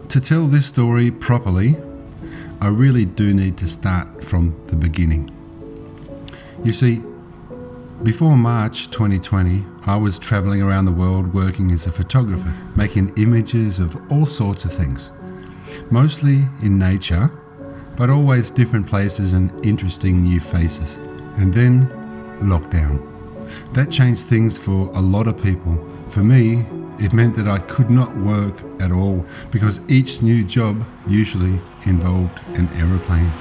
to tell this story properly, I really do need to start from the beginning. You see, before March 2020, I was travelling around the world working as a photographer, making images of all sorts of things, mostly in nature, but always different places and interesting new faces. And then, lockdown. That changed things for a lot of people. For me, it meant that I could not work at all because each new job usually involved an aeroplane.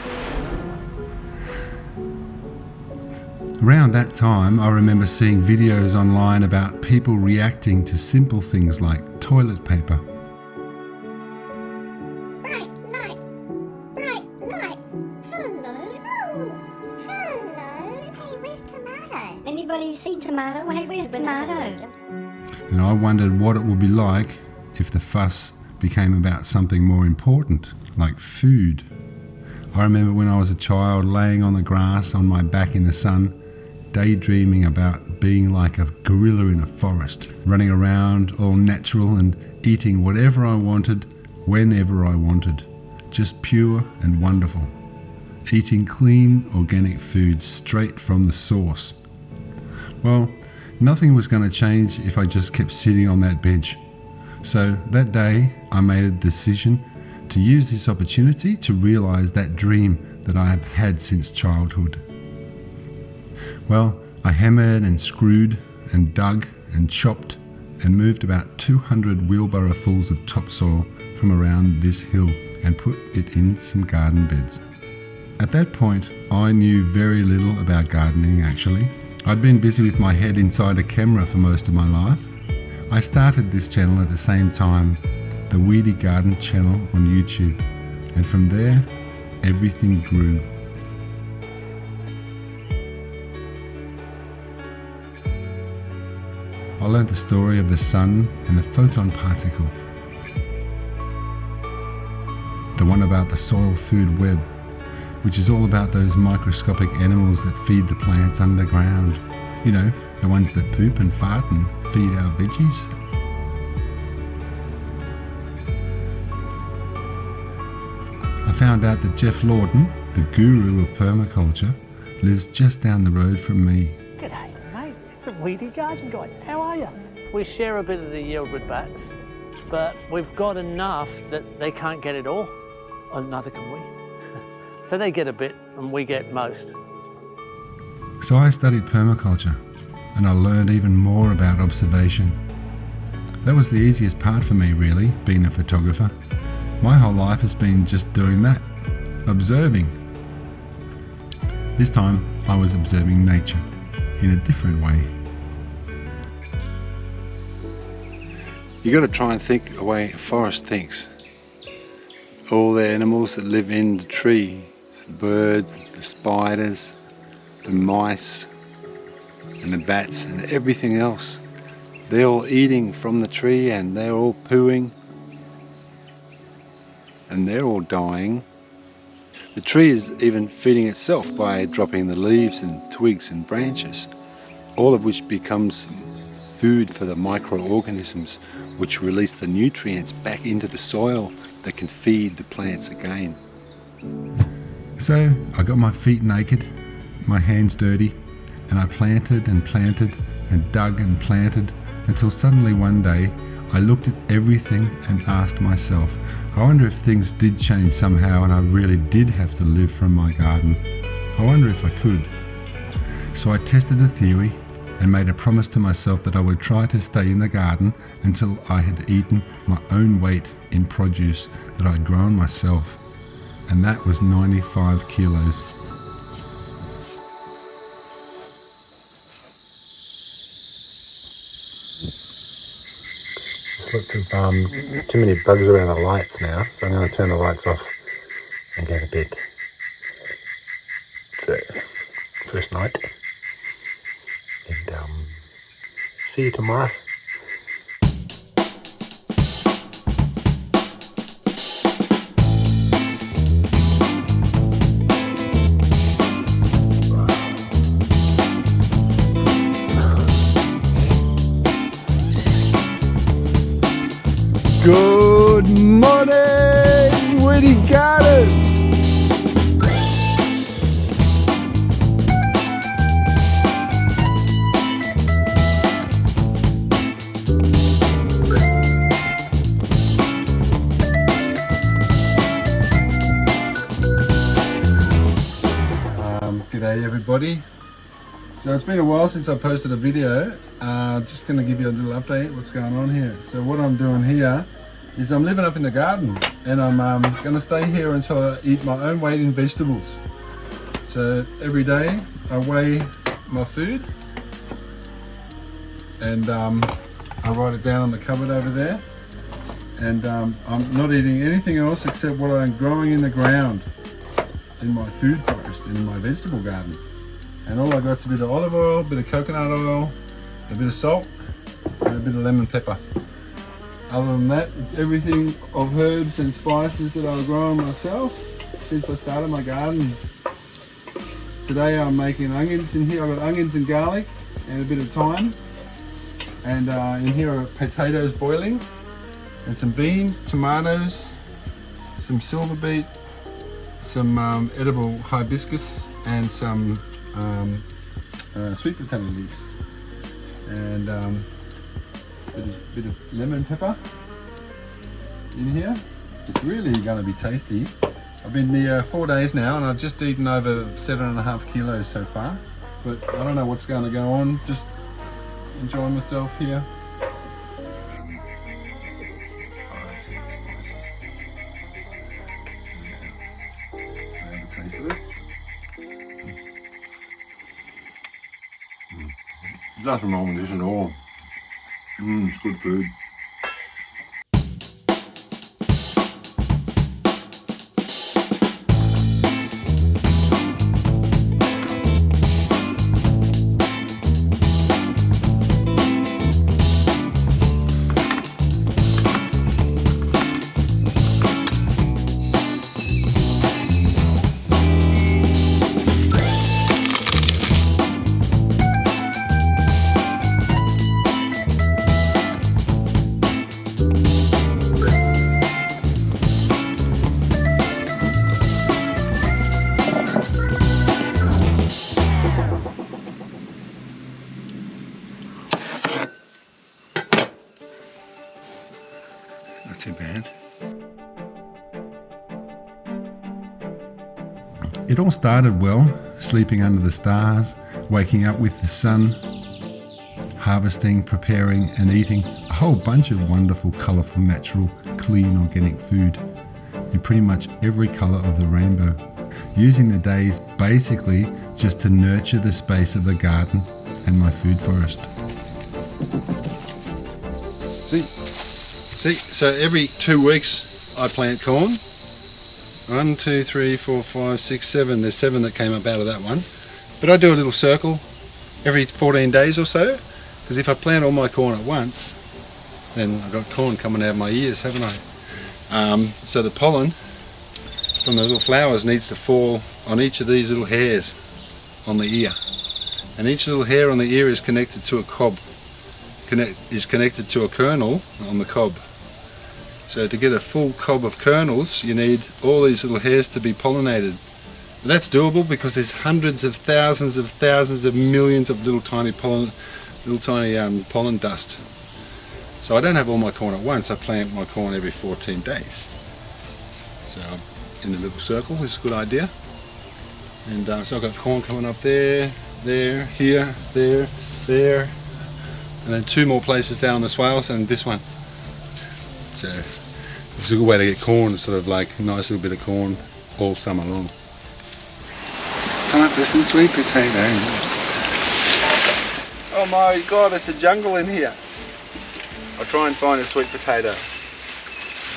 Around that time, I remember seeing videos online about people reacting to simple things like toilet paper. Bright lights! Bright lights! Hello! Hello! Hey, where's Tomato? Anybody seen Tomato? Hey, where's Tomato? And I wondered what it would be like if the fuss became about something more important, like food. I remember when I was a child laying on the grass on my back in the sun, daydreaming about being like a gorilla in a forest, running around all natural and eating whatever I wanted, whenever I wanted. Just pure and wonderful. Eating clean, organic food straight from the source. Well, nothing was going to change if I just kept sitting on that bench. So that day, I made a decision to use this opportunity to realise that dream that I have had since childhood. Well, I hammered and screwed and dug and chopped and moved about 200 wheelbarrowfuls of topsoil from around this hill and put it in some garden beds. At that point, I knew very little about gardening actually. I'd been busy with my head inside a camera for most of my life. I started this channel at the same time, the Weedy Garden channel on YouTube, and from there, everything grew. I learned the story of the sun and the photon particle, the one about the soil food web, which is all about those microscopic animals that feed the plants underground. You know, the ones that poop and fart and feed our veggies. I found out that Jeff Lawton, the guru of permaculture, lives just down the road from me. G'day, mate. It's a Weedy Garden Guide. How are you? We share a bit of the yield with bats, but we've got enough that they can't get it all, and neither can we. So they get a bit and we get most. So I studied permaculture and I learned even more about observation. That was the easiest part for me really, being a photographer. My whole life has been just doing that, observing. This time I was observing nature in a different way. You got to try and think the way a forest thinks. All the animals that live in the tree, the birds, the spiders, the mice, and the bats, and everything else. They're all eating from the tree and they're all pooing and they're all dying. The tree is even feeding itself by dropping the leaves and twigs and branches, all of which becomes food for the microorganisms which release the nutrients back into the soil that can feed the plants again. So I got my feet naked, my hands dirty, and I planted and planted and dug and planted until suddenly one day I looked at everything and asked myself, I wonder if things did change somehow and I really did have to live from my garden. I wonder if I could. So I tested the theory and made a promise to myself that I would try to stay in the garden until I had eaten my own weight in produce that I'd grown myself. And that was 95 kilos. There's lots of too many bugs around the lights now, so I'm going to turn the lights off and go to bed. So, first night, and see you tomorrow. Good morning! everybody. So it's been a while since I posted a video. Just going to give you a little update what's going on here. So what I'm doing here is I'm living up in the garden, and I'm going to stay here until I eat my own weight in vegetables. So every day I weigh my food, and I write it down on the cupboard over there, and I'm not eating anything else except what I'm growing in the ground in my food forest and in my vegetable garden. And all I got is a bit of olive oil, a bit of coconut oil, a bit of salt, and a bit of lemon pepper. Other than that, it's everything of herbs and spices that I've grown myself since I started my garden. Today I'm making onions in here. I've got onions and garlic and a bit of thyme. And in here are potatoes boiling, and some beans, tomatoes, some silver beet, some edible hibiscus, and some sweet potato leaves, and a bit of lemon pepper in here. It's really going to be tasty. I've been here 4 days now, and I've just eaten over 7.5 kilos so far, but I don't know what's going to go on. Just enjoying myself here. Taste of it. Nothing wrong with this at all. It's good food. Not too bad. It all started well, sleeping under the stars, waking up with the sun, harvesting, preparing and eating a whole bunch of wonderful, colourful, natural, clean, organic food in pretty much every colour of the rainbow. Using the days basically just to nurture the space of the garden and my food forest. See, so every 2 weeks I plant corn. 1, 2, 3, 4, 5, 6, 7. There's 7 that came up out of that one. But I do a little circle every 14 days or so, because if I plant all my corn at once, then I've got corn coming out of my ears, haven't I? So the pollen from the little flowers needs to fall on each of these little hairs on the ear. And each little hair on the ear is connected to a cob, is connected to a kernel on the cob. So to get a full cob of kernels, you need all these little hairs to be pollinated. But that's doable because there's hundreds of thousands of millions of little tiny pollen dust. So I don't have all my corn at once. I plant my corn every 14 days. So in a little circle is a good idea. And so I've got corn coming up there, there, here, there, and then 2 more places down the swales and this one. So it's a good way to get corn, sort of like a nice little bit of corn all summer long. Time for some sweet potatoes. Oh my God, it's a jungle in here. I'll try and find a sweet potato.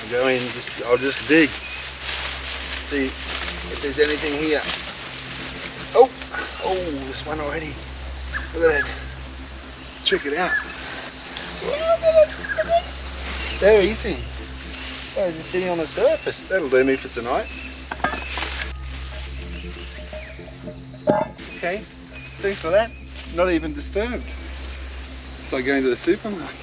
I'll go in, I'll just dig. See if there's anything here. Oh, there's one already. Look at that. Check it out. They're easy. Those are sitting on the surface. That'll do me for tonight. Okay, thanks for that. Not even disturbed. It's like going to the supermarket.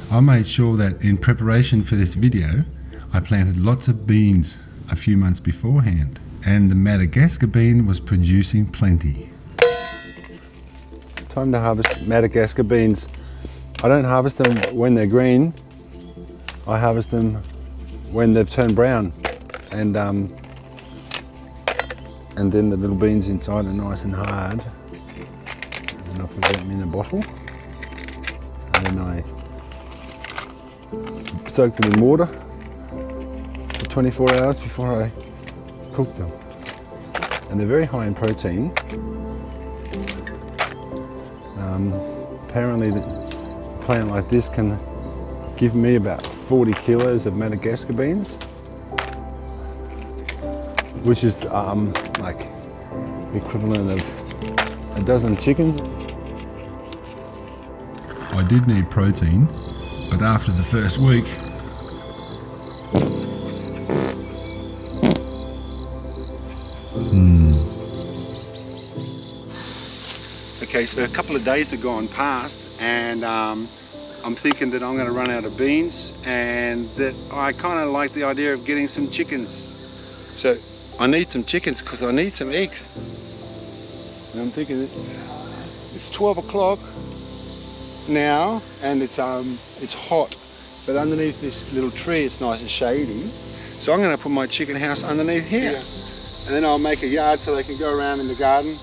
I made sure that in preparation for this video, I planted lots of beans a few months beforehand, and the Madagascar bean was producing plenty. Time to harvest Madagascar beans. I don't harvest them when they're green. I harvest them when they've turned brown, and and then the little beans inside are nice and hard. And I put them in a bottle, and then I soak them in water for 24 hours before I cook them. And they're very high in protein. Apparently a plant like this can give me about 40 kilos of Madagascar beans, which is like the equivalent of a dozen chickens. I did need protein, but after the first week, Okay, so a couple of days have gone past, and I'm thinking that I'm going to run out of beans, and that I kind of like the idea of getting some chickens. So I need some chickens because I need some eggs. And I'm thinking it's 12 o'clock now, and it's hot, but underneath this little tree it's nice and shady. So I'm going to put my chicken house underneath here. And then I'll make a yard so they can go around in the garden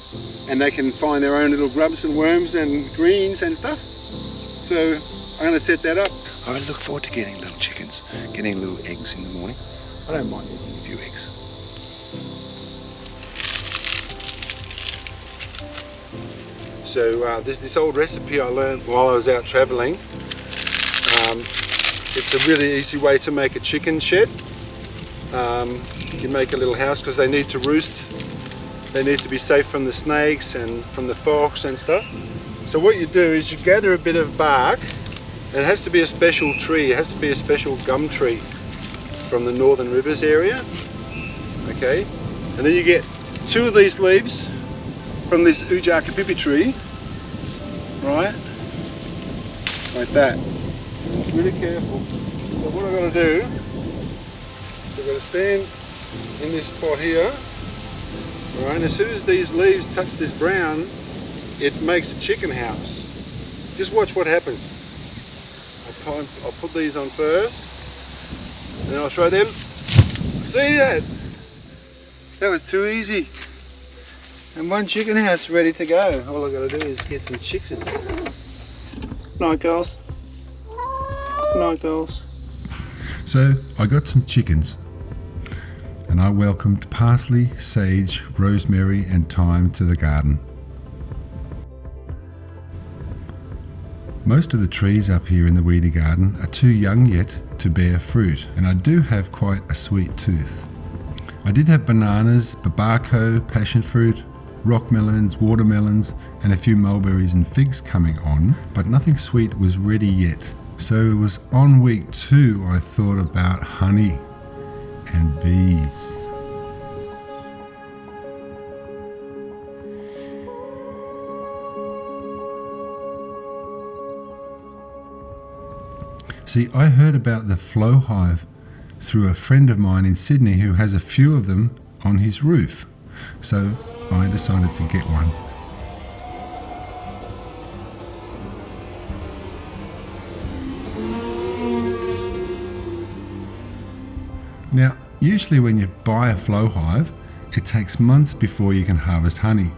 and they can find their own little grubs and worms and greens and stuff. So I'm going to set that up. I look forward to getting little chickens, getting little eggs in the morning. I don't mind eating a few eggs. So there's this old recipe I learned while I was out travelling. It's a really easy way to make a chicken shed. You make a little house because they need to roost. They need to be safe from the snakes and from the fox and stuff. So what you do is you gather a bit of bark, and it has to be a special tree. It has to be a special gum tree from the Northern Rivers area. Okay, and then you get 2 of these leaves from this Ujakapipi tree, right? Like that. Really careful. So what I'm going to do, I'm going to stand in this spot here, right? And as soon as these leaves touch this brown, it makes a chicken house. Just watch what happens. I'll put these on first, and then I'll throw them. See that? That was too easy. And one chicken house ready to go. All I got to do is get some chickens. Night, girls. Night, girls. So I got some chickens, and I welcomed parsley, sage, rosemary and thyme to the garden. Most of the trees up here in the Weedy garden are too young yet to bear fruit, and I do have quite a sweet tooth. I did have bananas, babako, passion fruit, rock melons, watermelons and a few mulberries and figs coming on, but nothing sweet was ready yet. So it was on week 2 I thought about honey and bees. See, I heard about the flow hive through a friend of mine in Sydney who has a few of them on his roof. So I decided to get one. Now, usually when you buy a flow hive, it takes months before you can harvest honey.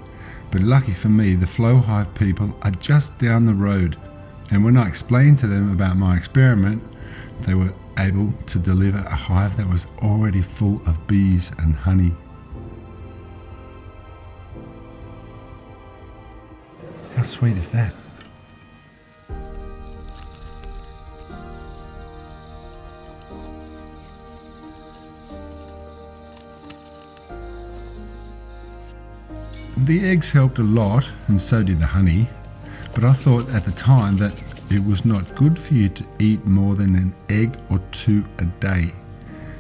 But lucky for me, the flow hive people are just down the road. And when I explained to them about my experiment, they were able to deliver a hive that was already full of bees and honey. How sweet is that? The eggs helped a lot, and so did the honey, but I thought at the time that it was not good for you to eat more than an egg or 2 a day.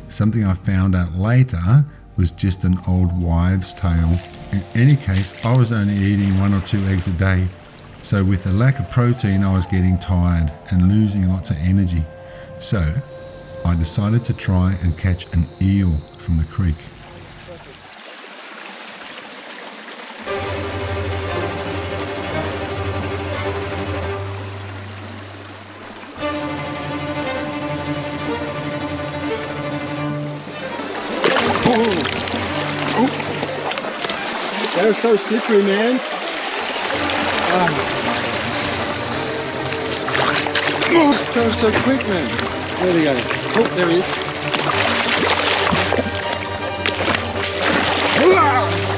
Something I found out later was just an old wives' tale. In any case, I was only eating 1 or 2 eggs a day, so with the lack of protein I was getting tired and losing lots of energy. So I decided to try and catch an eel from the creek. water's so slippery, man. Oh, this goes so quick, man. Where'd he go? Oh, there he is.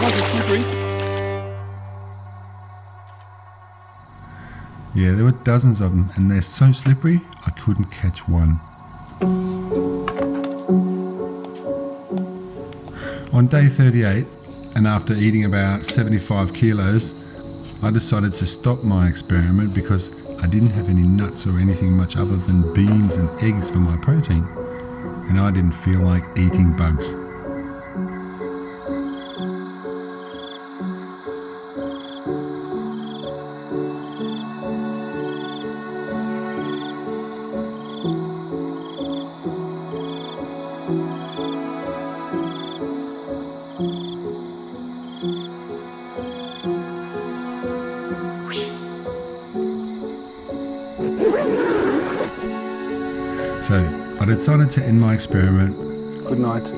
Not as slippery. Yeah, there were dozens of them, and they're so slippery, I couldn't catch one. On day 38, and after eating about 75 kilos, I decided to stop my experiment because I didn't have any nuts or anything much other than beans and eggs for my protein, and I didn't feel like eating bugs. So I decided to end my experiment. Good night.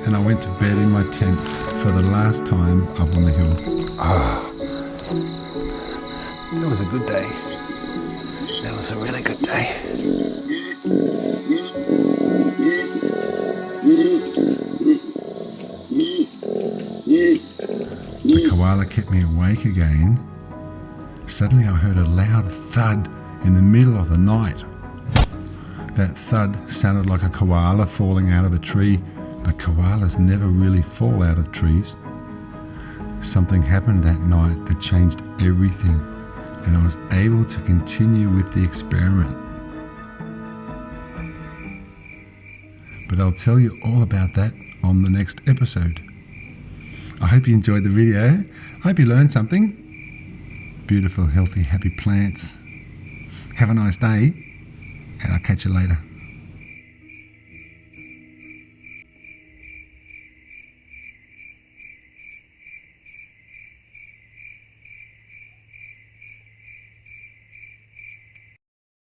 And I went to bed in my tent for the last time up on the hill. That was a good day. That was a really good day. The koala kept me awake again. Suddenly I heard a loud thud in the middle of the night. That thud sounded like a koala falling out of a tree, but koalas never really fall out of trees. Something happened that night that changed everything, and I was able to continue with the experiment. But I'll tell you all about that on the next episode. I hope you enjoyed the video. I hope you learned something. Beautiful, healthy, happy plants. Have a nice day, and I'll catch you later.